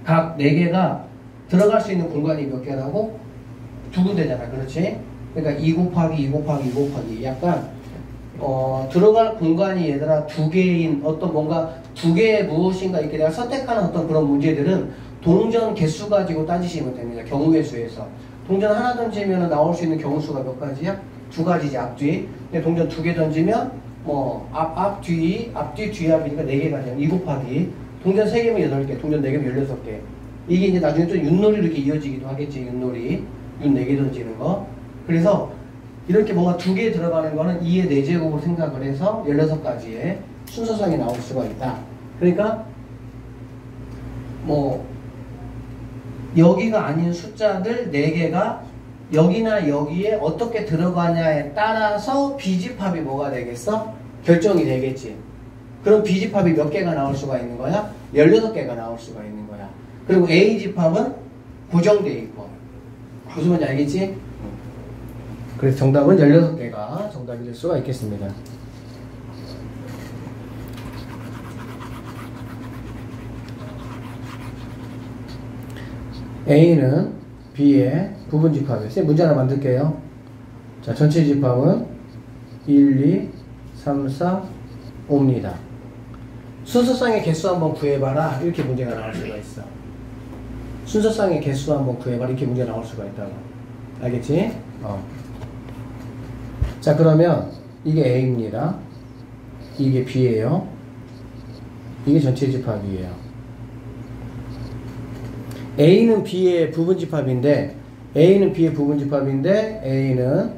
Speaker 1: 각 4개가 들어갈 수 있는 공간이 몇 개라고? 2군데잖아. 그렇지? 그러니까 2 곱하기 2 곱하기 2 곱하기 약간 들어갈 공간이 얘들아 2개인 어떤 뭔가 2개의 무엇인가 이렇게 내가 선택하는 어떤 그런 문제들은 동전 개수 가지고 따지시면 됩니다. 경우의 수에서. 동전 하나 던지면 나올 수 있는 경우 수가 몇 가지야? 2가지지, 앞뒤. 근데 동전 2개 던지면 앞뒤, 뒤합이니까 4개가 돼요. 2 곱하기. 동전 3개면 8개, 동전 4개면 16개. 이게 이제 나중에 또 윷놀이로 이렇게 이어지기도 하겠지, 윷놀이. 윷 4개 던지는 거. 그래서 이렇게 뭔가 2개 들어가는 거는 2의 4제곱으로 생각을 해서 16가지의 순서상이 나올 수가 있다. 그러니까 여기가 아닌 숫자들 4개가 여기나 여기에 어떻게 들어가냐에 따라서 B집합이 뭐가 되겠어? 결정이 되겠지. 그럼 B집합이 몇 개가 나올 수가 있는 거야? 16개가 나올 수가 있는 거야. 그리고 A집합은 고정되어 있고. 무슨 말인지 알겠지? 그래서 정답은 16개가 정답이 될 수가 있겠습니다. A는 B의 부분집합이에요. 선생님 문제 하나 만들게요. 자, 전체 집합은 1, 2, 3, 4, 5입니다. 순서상의 개수 한번 구해봐라. 이렇게 문제가 나올 수가 있어. 순서상의 개수 한번 구해봐라. 이렇게 문제가 나올 수가 있다고. 알겠지? 자, 그러면 이게 A입니다. 이게 B예요. 이게 전체 집합이에요. A는 B의 부분집합인데 A는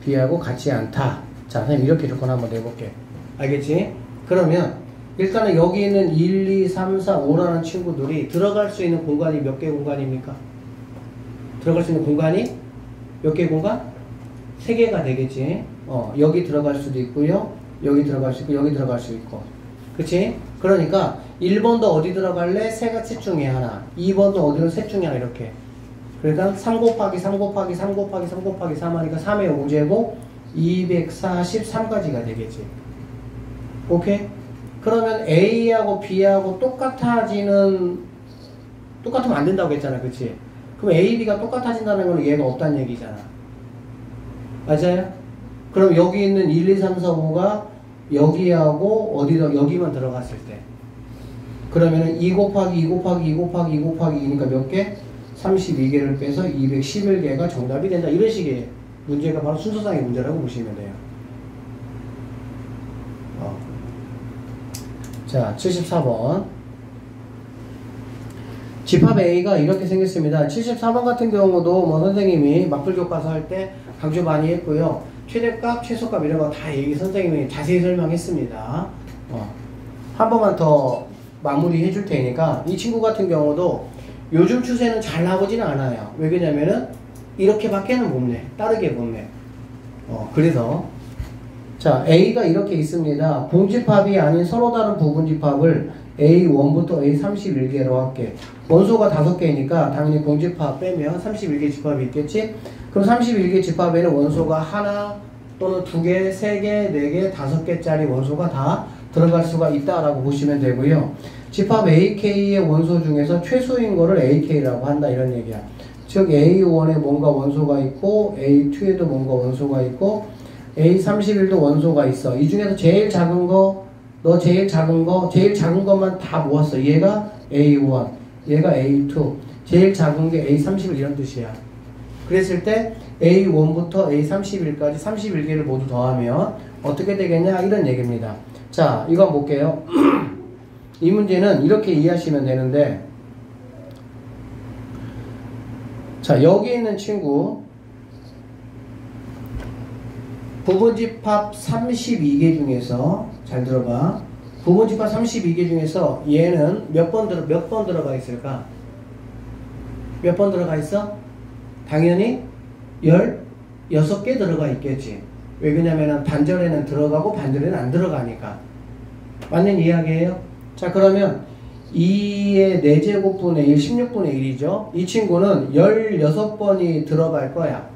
Speaker 1: B하고 같지 않다. 자, 선생님 이렇게 조건 한번 내볼게. 알겠지? 그러면 일단은 여기 있는 1, 2, 3, 4, 5라는 친구들이 들어갈 수 있는 공간이 몇 개 공간입니까? 들어갈 수 있는 공간이 몇 개 공간? 3개가 되겠지. 여기 들어갈 수도 있고요. 여기 들어갈 수 있고, 여기 들어갈 수 있고. 그치? 그러니까 1번도 어디 들어갈래? 셋 중에 하나. 2번도 어디로 셋 중에 하나 이렇게. 그러니까 3 곱하기 3 곱하기 3 곱하기 3 곱하기 3 하니까 3의 5제곱 243가지가 되겠지. 오케이? 그러면 A하고 B하고 똑같으면 안 된다고 했잖아. 그치? 그럼 A, B가 똑같아진다는 건 얘가 없다는 얘기잖아. 맞아요? 그럼 여기 있는 1, 2, 3, 4, 5가 여기하고 여기만 들어갔을 때 그러면은 2 곱하기 2 곱하기 2 곱하기 2 곱하기 2니까 몇 개? 32개를 빼서 211개가 정답이 된다. 이런 식의 문제가 바로 순서상의 문제라고 보시면 돼요. 자, 74번. 집합 A가 이렇게 생겼습니다. 74번 같은 경우도 선생님이 맞불교과서 할 때 강조 많이 했고요. 최대값, 최소값 이런 거 다 선생님이 자세히 설명했습니다. 한 번만 더 마무리 해줄 테니까 이 친구 같은 경우도 요즘 추세는 잘 나오지는 않아요. 왜 그러냐면은 이렇게밖에는 못 내. 다르게 못 내. 그래서 자, A가 이렇게 있습니다. 공집합이 아닌 서로 다른 부분집합을 A1부터 A31개로 할게. 원소가 5개니까 당연히 공집합 빼면 31개 집합이 있겠지? 그럼 31개 집합에는 원소가 하나 또는 2개, 3개, 4개, 5개짜리 원소가 다 들어갈 수가 있다라고 보시면 되고요. 집합 AK의 원소 중에서 최소인 거를 AK라고 한다 이런 얘기야. 즉 A1에 뭔가 원소가 있고 A2에도 뭔가 원소가 있고 A31도 원소가 있어. 이 중에서 제일 작은 거 너 제일 작은 것만 다 모았어. 얘가 A1, 얘가 A2, 제일 작은 게 A31 이런 뜻이야. 그랬을 때 A1부터 A31까지 31개를 모두 더하면 어떻게 되겠냐 이런 얘기입니다. 자, 이거 한번 볼게요. 이 문제는 이렇게 이해하시면 되는데, 자, 여기 있는 친구 부분집합 32개 중에서 잘 들어봐. 부분집합 32개 중에서 얘는 몇 번 들어가 있을까? 몇 번 들어가 있어? 당연히 16개 들어가 있겠지. 왜 그러냐면은 반절에는 들어가고 반절에는 안 들어가니까. 맞는 이야기예요? 자, 그러면 2의 4제곱분의 1, 16분의 1이죠. 이 친구는 16번이 들어갈 거야.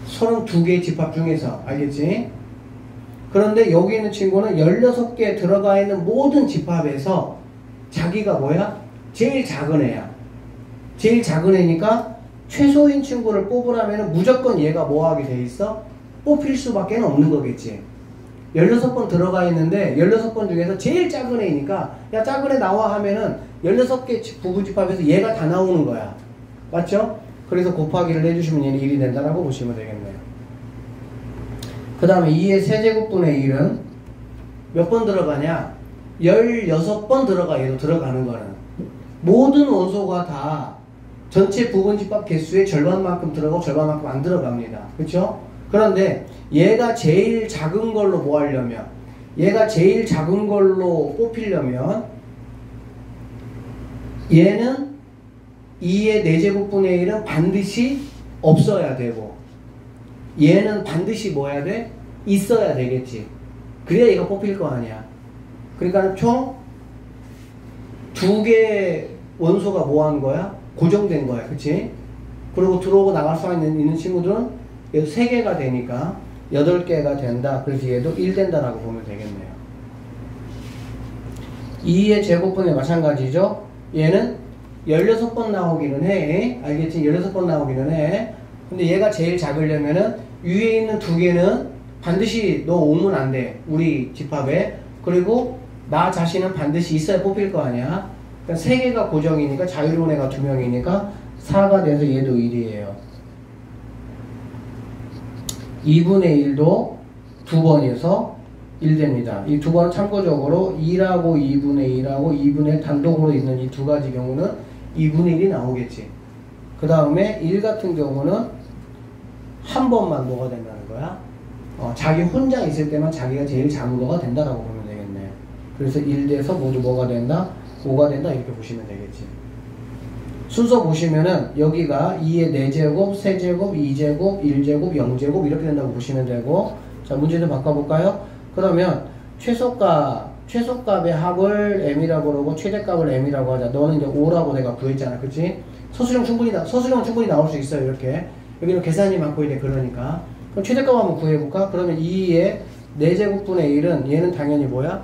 Speaker 1: 32개의 집합 중에서. 알겠지? 그런데 여기 있는 친구는 16개 들어가 있는 모든 집합에서 자기가 뭐야? 제일 작은 애야. 제일 작은 애니까 최소인 친구를 뽑으라면 무조건 얘가 뭐 하게 돼 있어? 뽑힐 수밖에 없는 거겠지. 16번 들어가 있는데 16번 중에서 제일 작은 애니까 야 작은 애 나와 하면은 16개 부분집합에서 얘가 다 나오는 거야. 맞죠? 그래서 곱하기를 해주시면 얘는 1이 된다라고 보시면 되겠네요. 그 다음에 2의 세제곱분의 1은 몇 번 들어가냐? 16번 들어가. 얘도 들어가는 거는 모든 원소가 다 전체 부분집합 개수의 절반만큼 들어가고 절반만큼 안 들어갑니다. 그렇죠? 그런데 얘가 제일 작은 걸로 뭐 하려면, 얘가 제일 작은 걸로 뽑히려면 얘는 2의 4제곱분의 1은 반드시 없어야 되고 얘는 반드시 뭐 해야 돼? 있어야 되겠지. 그래야 얘가 뽑힐 거 아니야. 그러니까 총 2개의 원소가 뭐 한 거야? 고정된 거야. 그치? 그리고 들어오고 나갈 수 있는 친구들은 얘도 3개가 되니까 8개가 된다. 그래서 얘도 1 된다라고 보면 되겠네요. 2의 제곱분에 마찬가지죠. 얘는 16번 나오기는 해. 알겠지? 16번 나오기는 해. 근데 얘가 제일 작으려면은 위에 있는 2개는 반드시 너 오면 안 돼. 우리 집합에. 그리고 나 자신은 반드시 있어야 뽑힐 거 아니야. 그러니까 3개가 고정이니까 자유로운 애가 2명이니까 4가 돼서 얘도 1이에요. 2분의 1도 2번에서 1 됩니다. 이 2번은 참고적으로 2라고 2분의 1하고 2분의 1 단독으로 있는 이 2가지 경우는 2분의 1이 나오겠지. 그 다음에 1 같은 경우는 한 번만 뭐가 된다는 거야? 자기 혼자 있을 때만 자기가 제일 작은 거가 된다라고 보면 되겠네요. 그래서 1 돼서 모두 뭐가 된다? 5가 된다 이렇게 보시면 되겠지. 순서 보시면은 여기가 2의 4제곱, 3제곱, 2제곱, 1제곱, 0제곱 이렇게 된다고 보시면 되고, 자 문제 좀 바꿔볼까요? 그러면 최소값의 합을 m이라고 그러고 최대값을 m이라고 하자. 너는 이제 5라고 내가 구했잖아. 그치? 서술형은 충분히 나올 수 있어요. 이렇게. 여기는 계산이 많고 이제 그러니까. 그럼 최대값 한번 구해볼까? 그러면 2의 4제곱분의 1은 얘는 당연히 뭐야?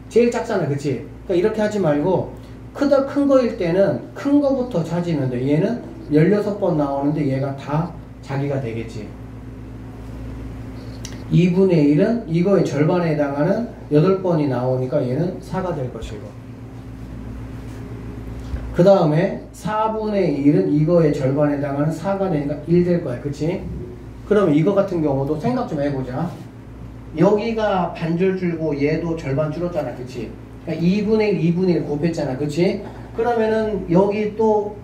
Speaker 1: 제일 작잖아. 그치? 그러니까 이렇게 하지 말고 큰 거일 때는 큰 거부터 찾으면 돼. 얘는 16번 나오는데 얘가 다 자기가 되겠지. 2분의 1은 이거의 절반에 해당하는 8번이 나오니까 얘는 4가 될 것이고, 그 다음에 4분의 1은 이거의 절반에 해당하는 4가 되니까 1 될 거야. 그치? 그러면 이거 같은 경우도 생각 좀 해보자. 여기가 반절 줄고 얘도 절반 줄었잖아. 그치? 그러니까 2분의 1, 2분의 1 곱했잖아. 그치? 그러면은 여기 또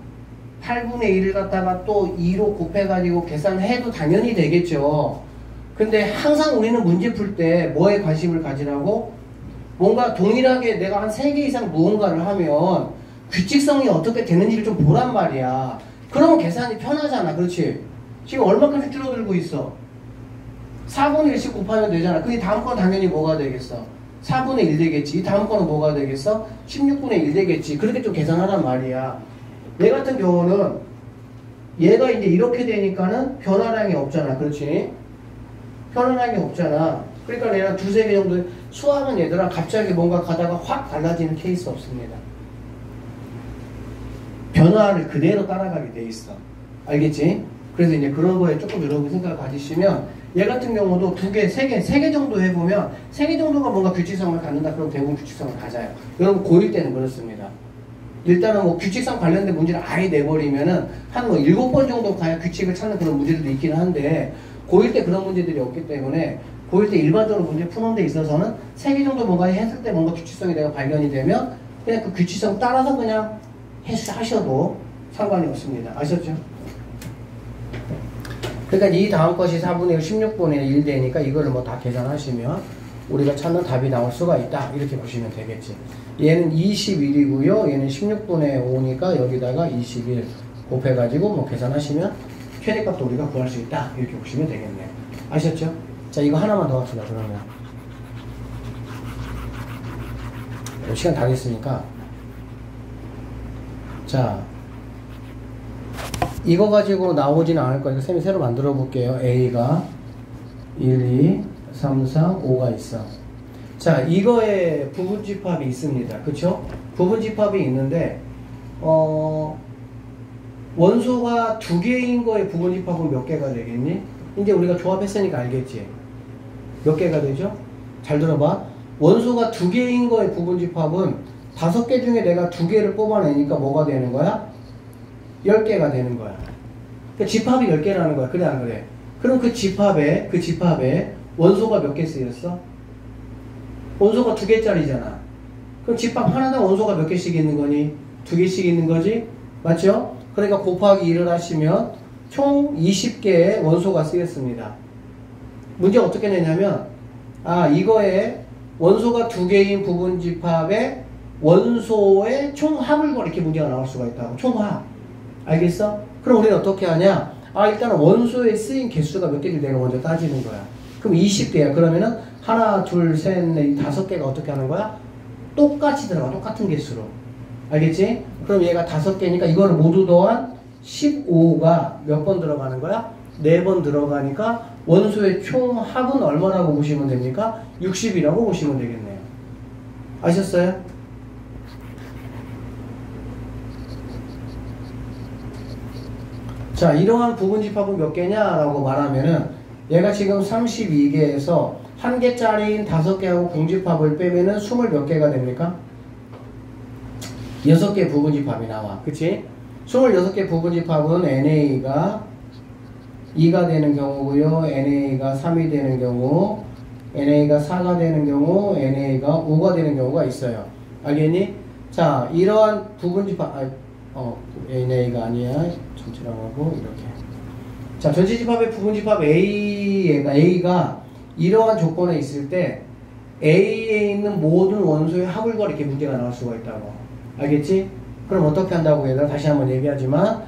Speaker 1: 8분의 1을 갖다가 또 2로 곱해가지고 계산해도 당연히 되겠죠. 근데 항상 우리는 문제 풀 때 뭐에 관심을 가지라고? 뭔가 동일하게 내가 한 3개 이상 무언가를 하면 규칙성이 어떻게 되는지를 좀 보란 말이야. 그러면 계산이 편하잖아. 그렇지? 지금 얼마큼씩 줄어들고 있어? 4분의 1씩 곱하면 되잖아. 근데 다음 건 당연히 뭐가 되겠어? 4분의 1 되겠지. 다음 거는 뭐가 되겠어? 16분의 1 되겠지. 그렇게 좀 계산하란 말이야. 얘 같은 경우는 얘가 이제 이렇게 되니까는 변화량이 없잖아. 그렇지? 변화량이 없잖아. 그러니까 얘가 2-3개 정도 수학은 얘들아 갑자기 뭔가 가다가 확 달라지는 케이스 없습니다. 변화를 그대로 따라가게 돼 있어. 알겠지? 그래서 이제 그런 거에 조금 여러분 생각을 가지시면 얘 같은 경우도 세 개 정도 해보면 3개 정도가 뭔가 규칙성을 갖는다. 그럼 대부분 규칙성을 가져요. 여러분 고1 때는 그렇습니다. 일단은 뭐 규칙성 관련된 문제를 아예 내버리면은 한 뭐 7번 정도 가야 규칙을 찾는 그런 문제들도 있기는 한데 고1 때 그런 문제들이 없기 때문에 고1 때 일반적으로 문제 푸는 데 있어서는 3개 정도 뭔가 했을 때 뭔가 규칙성이 내가 발견이 되면 그냥 그 규칙성 따라서 그냥 하셔도 상관이 없습니다. 아셨죠? 그러니까 이 다음 것이 4분의 1, 16분의 1 되니까 이거를 뭐 다 계산하시면 우리가 찾는 답이 나올 수가 있다. 이렇게 보시면 되겠지. 얘는 21이고요. 얘는 16분의 5니까 여기다가 21 곱해가지고 뭐 계산하시면 최대값도 우리가 구할 수 있다. 이렇게 보시면 되겠네요. 아셨죠? 자, 이거 하나만 더 합시다. 그러면 시간 다 됐으니까 자, 이거 가지고 나오지는 않을 거니까 쌤이 새로 만들어 볼게요. A가 1, 2, 3, 4, 5가 있어. 자, 이거에 부분집합이 있습니다. 그쵸? 부분집합이 있는데 원소가 2개인 거에 부분집합은 몇 개가 되겠니? 이제 우리가 조합했으니까 알겠지? 몇 개가 되죠? 잘 들어봐. 원소가 2개인 거에 부분집합은 5개 중에 내가 2개를 뽑아내니까 뭐가 되는 거야? 10개가 되는 거야. 그러니까 집합이 10개라는 거야. 그래 안 그래? 그럼 그 집합에 원소가 몇 개 쓰였어? 원소가 2개짜리잖아. 그럼 집합 하나당 원소가 몇 개씩 있는 거니? 2개씩 있는 거지? 맞죠? 그러니까 곱하기 1을 하시면 총 20개의 원소가 쓰였습니다. 문제 어떻게 내냐면 이거에 원소가 2개인 부분집합에 원소의 총합을 이렇게 문제가 나올 수가 있다고. 총합. 알겠어? 그럼 우리는 어떻게 하냐? 일단은 원소에 쓰인 개수가 몇 개인지 내가 먼저 따지는 거야. 그럼 20개야. 그러면은 하나, 둘, 셋, 넷, 5개가 어떻게 하는 거야? 똑같이 들어가. 똑같은 개수로. 알겠지? 그럼 얘가 5개니까 이거를 모두 더한 15가 몇 번 들어가는 거야? 4번 들어가니까 원소의 총합은 얼마라고 보시면 됩니까? 60이라고 보시면 되겠네요. 아셨어요? 자, 이러한 부분집합은 몇 개냐라고 말하면은 얘가 지금 32개에서 1개짜리인 5개하고 공집합을 빼면은 20 몇 개가 됩니까? 6개 부분집합이 나와. 그치? 26개 부분집합은 NA가 2가 되는 경우고요. NA가 3이 되는 경우, NA가 4가 되는 경우, NA가 5가 되는 경우가 있어요. 알겠니? 자, 이러한 부분집합, NA가 아니야. 전체랑 하고 이렇게. 자, 전체집합의 부분집합 A가 이러한 조건에 있을 때 A에 있는 모든 원소의 합을 구하라 이렇게 문제가 나올 수가 있다고. 알겠지? 그럼 어떻게 한다고 얘들아? 다시 한번 얘기하지만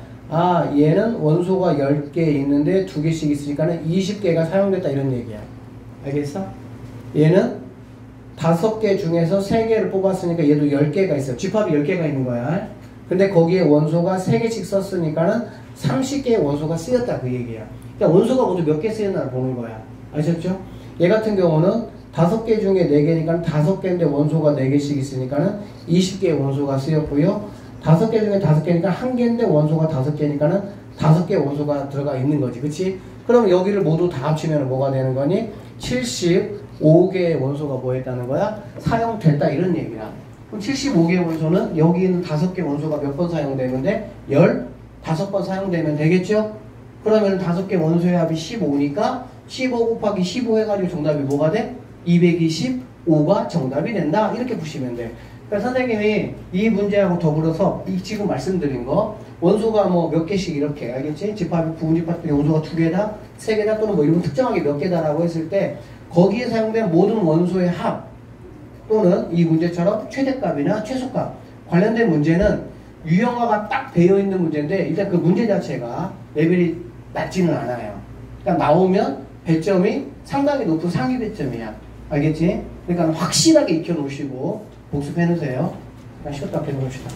Speaker 1: 얘는 원소가 10개 있는데 2개씩 있으니까는 20개가 사용됐다 이런 얘기야. 알겠어? 얘는 5개 중에서 3개를 뽑았으니까 얘도 10개가 있어. 집합이 10개가 있는 거야. 근데 거기에 원소가 3개씩 썼으니까는 30개의 원소가 쓰였다 그 얘기야. 그러니까 원소가 모두 몇 개 쓰였나를 보는 거야. 아셨죠? 얘 같은 경우는 5개 중에 4개니까 5개인데 원소가 4개씩 있으니까는 20개의 원소가 쓰였고요. 5개 중에 5개니까 1개인데 원소가 5개니까는 5개의 원소가 들어가 있는 거지. 그치? 그럼 여기를 모두 다 합치면 뭐가 되는 거니? 75개의 원소가 뭐 했다는 거야? 사용됐다 이런 얘기야. 그럼 75개의 원소는 여기 있는 5개 원소가 몇 번 사용되는데 15번 사용되면 되겠죠? 그러면 5개 원소의 합이 15니까 15 곱하기 15 해가지고 정답이 뭐가 돼? 225가 정답이 된다. 이렇게 보시면 돼. 그러니까 선생님이 이 문제하고 더불어서 지금 말씀드린 거 원소가 뭐 몇 개씩 이렇게 알겠지? 집합이 부분집합 때 원소가 2개다, 3개다 또는 뭐 이런 특정하게 몇 개다라고 했을 때 거기에 사용된 모든 원소의 합 또는 이 문제처럼 최대값이나 최소값 관련된 문제는 유형화가 딱 되어 있는 문제인데 일단 그 문제 자체가 레벨이 낮지는 않아요. 그러니까 나오면 배점이 상당히 높은 상위 배점이야. 알겠지? 그러니까 확실하게 익혀 놓으시고 복습해 놓으세요. 쉬었다 해놓읍시다.